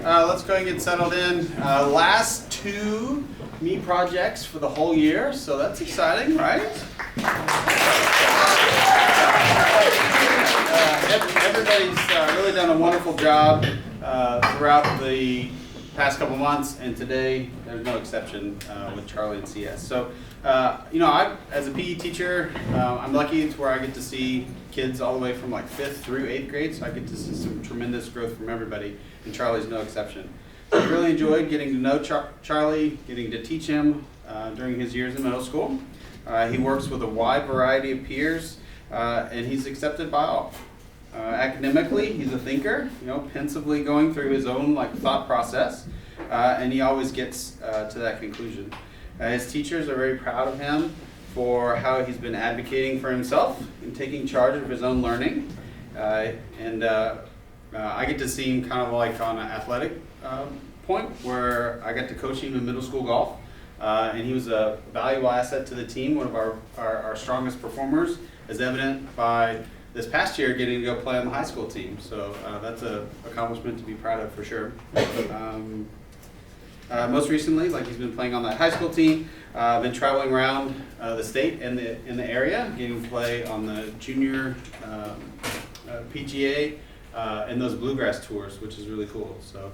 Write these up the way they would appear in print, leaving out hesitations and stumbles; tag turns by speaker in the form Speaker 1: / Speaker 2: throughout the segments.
Speaker 1: Let's go ahead and get settled in. Last two me projects for the whole year, so that's exciting, right? Everybody's really done a wonderful job throughout the past couple months, and today there's no exception with Charlie and CS. So, as a PE teacher, I'm lucky to where I get to see kids all the way from like 5th through 8th grade, so I get to see some tremendous growth from everybody, and Charlie's no exception. So I really enjoyed getting to know Charlie, getting to teach him during his years in middle school. He works with a wide variety of peers, and he's accepted by all. Academically, he's a thinker, pensively going through his own thought process, and he always gets to that conclusion. His teachers are very proud of him for how he's been advocating for himself and taking charge of his own learning. I get to see him kind of like on an athletic point where I got to coach him in middle school golf, and he was a valuable asset to the team, one of our strongest performers, as evident by this past year getting to go play on the high school team. So that's an accomplishment to be proud of for sure. Most recently, he's been playing on that high school team, been traveling around the state and in the area, getting to play on the junior PGA and those bluegrass tours, which is really cool. So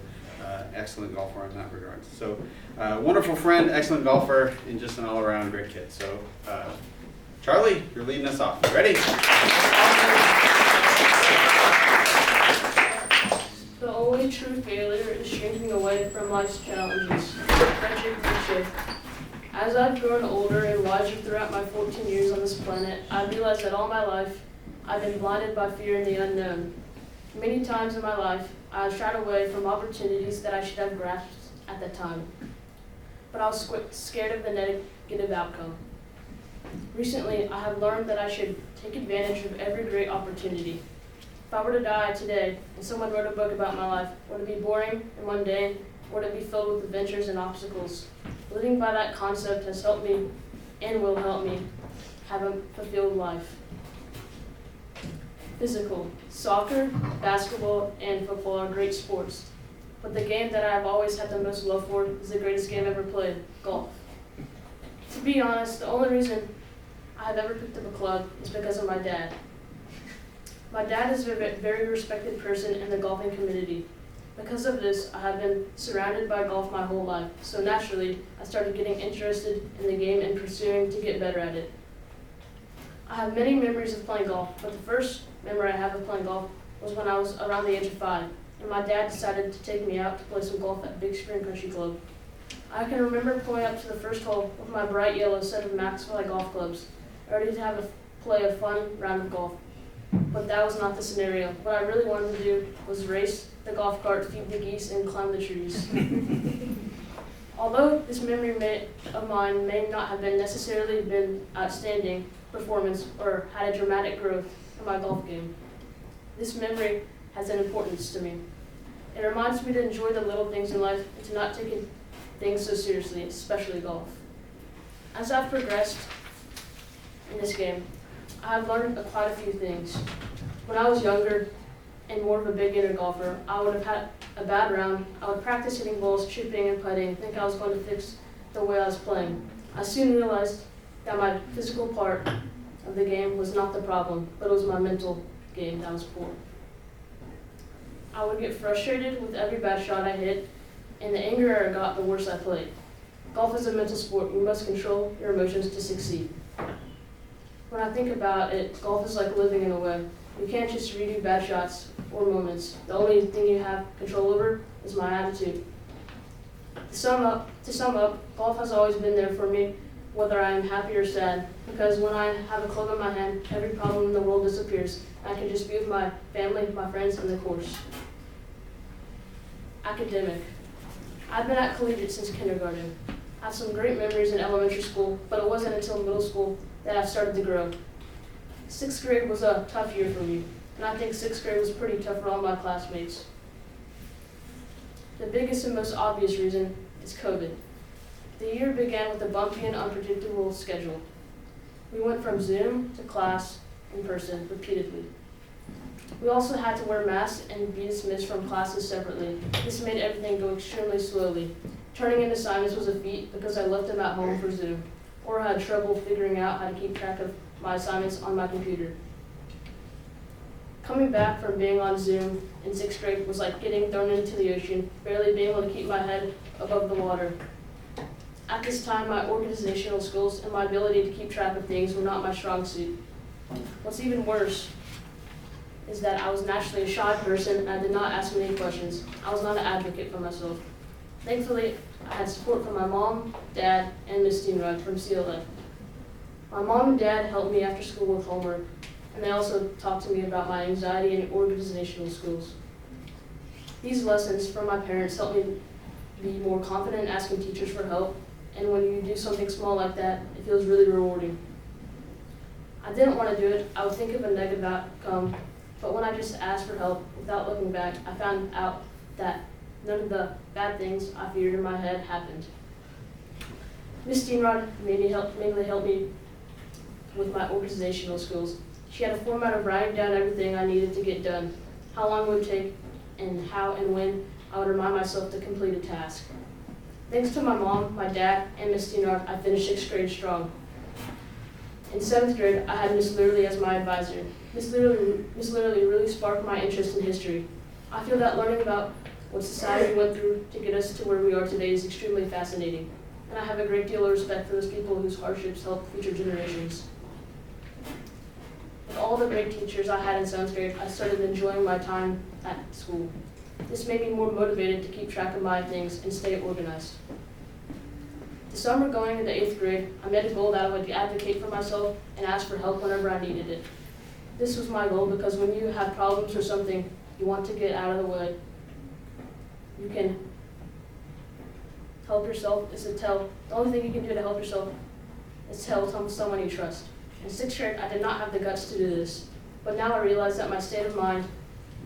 Speaker 1: excellent golfer in that regard. So wonderful friend, excellent golfer, and just an all-around great kid. So Charlie, you're leading us off. Ready?
Speaker 2: The only true failure is shrinking away from life's challenges. Friendship. As I've grown older and wiser throughout my 14 years on this planet, I realized that all my life I've been blinded by fear and the unknown. Many times in my life, I have shied away from opportunities that I should have grasped at the time. But I was scared of the negative outcome. Recently, I have learned that I should take advantage of every great opportunity. If I were to die today and someone wrote a book about my life, would it be boring and mundane, or would it be filled with adventures and obstacles? Living by that concept has helped me and will help me have a fulfilled life. Physical. Soccer, basketball, and football are great sports. But the game that I have always had the most love for is the greatest game ever played, golf. To be honest, the only reason I have ever picked up a club is because of my dad. My dad is a very respected person in the golfing community. Because of this, I have been surrounded by golf my whole life, so naturally, I started getting interested in the game and pursuing to get better at it. I have many memories of playing golf, but the first memory I have of playing golf was when I was around the age of 5, and my dad decided to take me out to play some golf at Big Spring Country Club. I can remember pulling up to the first hole with my bright yellow set of Maxwell golf clubs, ready to have play a fun round of golf. But that was not the scenario. What I really wanted to do was race the golf cart, feed the geese, and climb the trees. Although this memory of mine may not have necessarily been outstanding performance or had a dramatic growth in my golf game, this memory has an importance to me. It reminds me to enjoy the little things in life and to not take things so seriously, especially golf. As I've progressed in this game, I have learned quite a few things. When I was younger and more of a beginner golfer, I would have had a bad round. I would practice hitting balls, chipping, and putting, think I was going to fix the way I was playing. I soon realized that my physical part of the game was not the problem, but it was my mental game that was poor. I would get frustrated with every bad shot I hit, and the angrier I got, the worse I played. Golf is a mental sport. You must control your emotions to succeed. When I think about it, golf is like living in a way. You can't just redo bad shots or moments. The only thing you have control over is my attitude. To sum up, golf has always been there for me, whether I am happy or sad, because when I have a club in my hand, every problem in the world disappears. I can just be with my family, my friends, and the course. Academic. I've been at collegiate since kindergarten. I have some great memories in elementary school, but it wasn't until middle school that I started to grow. 6th grade was a tough year for me, and I think 6th grade was pretty tough for all my classmates. The biggest and most obvious reason is COVID. The year began with a bumpy and unpredictable schedule. We went from Zoom to class in person repeatedly. We also had to wear masks and be dismissed from classes separately. This made everything go extremely slowly. Turning in assignments was a feat because I left them at home for Zoom, or had trouble figuring out how to keep track of my assignments on my computer. Coming back from being on Zoom in 6th grade was like getting thrown into the ocean, barely being able to keep my head above the water. At this time, my organizational skills and my ability to keep track of things were not my strong suit. What's even worse is that I was naturally a shy person and I did not ask many questions. I was not an advocate for myself. Thankfully, I had support from my mom, dad, and Miss Steenrod from CLF. My mom and dad helped me after school with homework, and they also talked to me about my anxiety and organizational skills. These lessons from my parents helped me be more confident in asking teachers for help, and when you do something small like that, it feels really rewarding. I didn't want to do it. I would think of a negative outcome, but when I just asked for help without looking back, I found out that none of the bad things I feared in my head happened. Miss Steenrod mainly helped me with my organizational skills. She had a format of writing down everything I needed to get done, how long it would take, and how and when I would remind myself to complete a task. Thanks to my mom, my dad, and Miss Steenrod, I finished 6th grade strong. In 7th grade, I had Miss Lurley as my advisor. Miss Lurley really sparked my interest in history. I feel that learning about what society went through to get us to where we are today is extremely fascinating, and I have a great deal of respect for those people whose hardships help future generations. With all the great teachers I had in 7th grade, I started enjoying my time at school. This made me more motivated to keep track of my things and stay organized. The summer going into 8th grade, I made a goal that I would advocate for myself and ask for help whenever I needed it. This was my goal because when you have problems or something you want to get out of the way, you can help yourself the only thing you can do to help yourself is tell someone you trust. In 6th grade, I did not have the guts to do this, but now I realize that my state of mind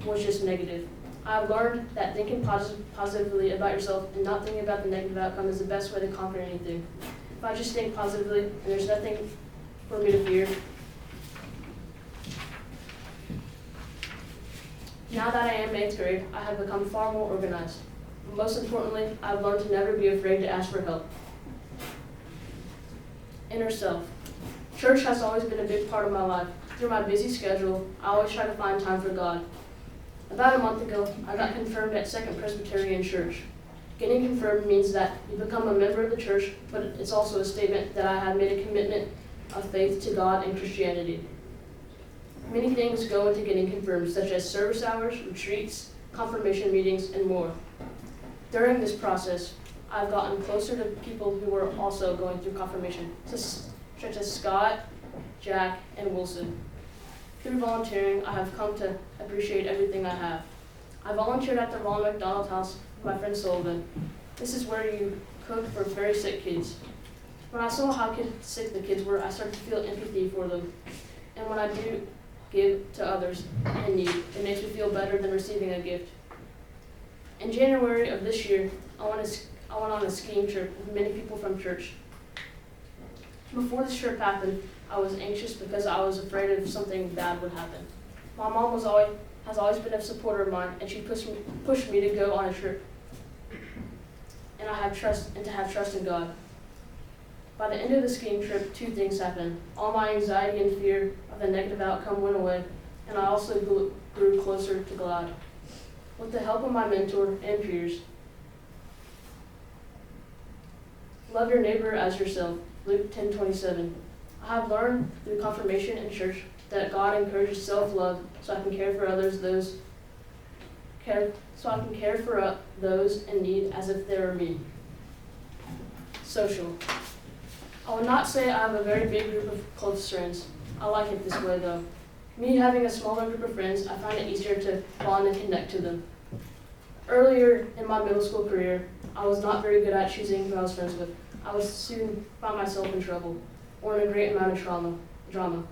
Speaker 2: was just negative. I have learned that thinking positively about yourself and not thinking about the negative outcome is the best way to conquer anything. If I just think positively and there's nothing for me to fear. Now that I am in 8th grade, I have become far more organized. Most importantly, I've learned to never be afraid to ask for help. Inner self. Church has always been a big part of my life. Through my busy schedule, I always try to find time for God. About a month ago, I got confirmed at Second Presbyterian Church. Getting confirmed means that you become a member of the church, but it's also a statement that I have made a commitment of faith to God and Christianity. Many things go into getting confirmed, such as service hours, retreats, confirmation meetings, and more. During this process, I've gotten closer to people who were also going through confirmation, such as Scott, Jack, and Wilson. Through volunteering, I have come to appreciate everything I have. I volunteered at the Ronald McDonald House with my friend Sullivan. This is where you cook for very sick kids. When I saw how sick the kids were, I started to feel empathy for them. And when I do give to others in need, it makes me feel better than receiving a gift. In January of this year, I went on a skiing trip with many people from church. Before this trip happened, I was anxious because I was afraid if something bad would happen. My mom has always been a supporter of mine, and she pushed me to go on a trip. And to have trust in God. By the end of the skiing trip, 2 things happened. All my anxiety and fear of the negative outcome went away, and I also grew closer to God. With the help of my mentor and peers, love your neighbor as yourself, Luke 10:27. I have learned through confirmation in church that God encourages self-love so I can care for those in need as if they were me. Social. I would not say I have a very big group of close friends. I like it this way though. Me having a smaller group of friends, I find it easier to bond and connect to them. Earlier in my middle school career, I was not very good at choosing who I was friends with. I would soon find myself in trouble or in a great amount of drama.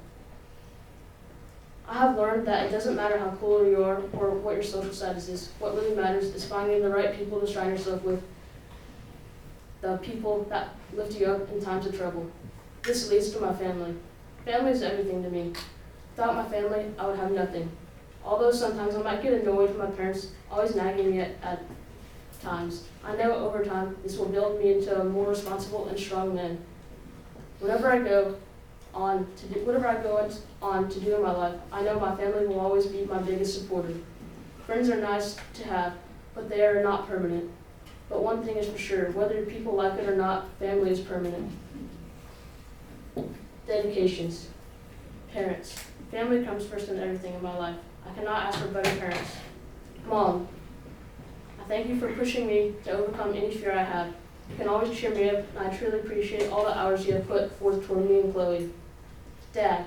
Speaker 2: I have learned that it doesn't matter how cool you are or what your social status is. What really matters is finding the right people to surround yourself with, the people that lift you up in times of trouble. This leads to my family. Family is everything to me. Without my family, I would have nothing. Although sometimes I might get annoyed with my parents always nagging me at times, I know over time this will build me into a more responsible and strong man. Whatever I go on to do in my life, I know my family will always be my biggest supporter. Friends are nice to have, but they are not permanent. But one thing is for sure, whether people like it or not, family is permanent. Dedications. Parents. Family comes first in everything in my life. I cannot ask for better parents. Mom, I thank you for pushing me to overcome any fear I have. You can always cheer me up, and I truly appreciate all the hours you have put forth toward me and Chloe. Dad,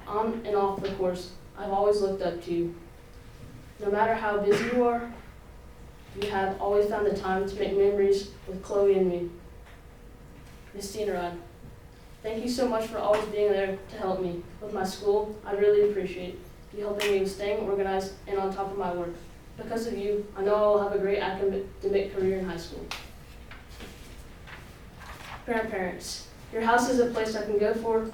Speaker 2: on and off the course, I've always looked up to you. No matter how busy you are, you have always found the time to make memories with Chloe and me. Miss Steenrod, thank you so much for always being there to help me with my school. I really appreciate you helping me with staying organized and on top of my work. Because of you, I know I will have a great academic career in high school. Grandparents, your house is a place I can go for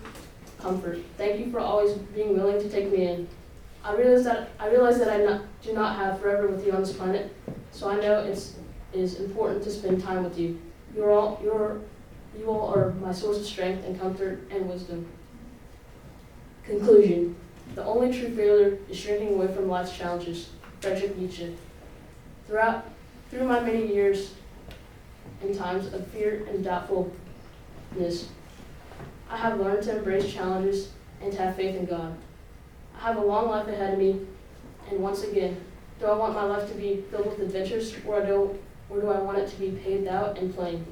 Speaker 2: comfort. Thank you for always being willing to take me in. I realize that I do not have forever with you on this planet, so I know it is important to spend time with you. You all are my source of strength and comfort and wisdom. Conclusion. The only true failure is shrinking away from life's challenges. Friedrich Nietzsche. Through my many years and times of fear and doubtfulness, I have learned to embrace challenges and to have faith in God. I have a long life ahead of me, and once again, do I want my life to be filled with adventures, or do I want it to be paved out and plain?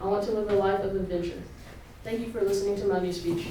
Speaker 2: I want to live a life of adventure. Thank you for listening to my new speech.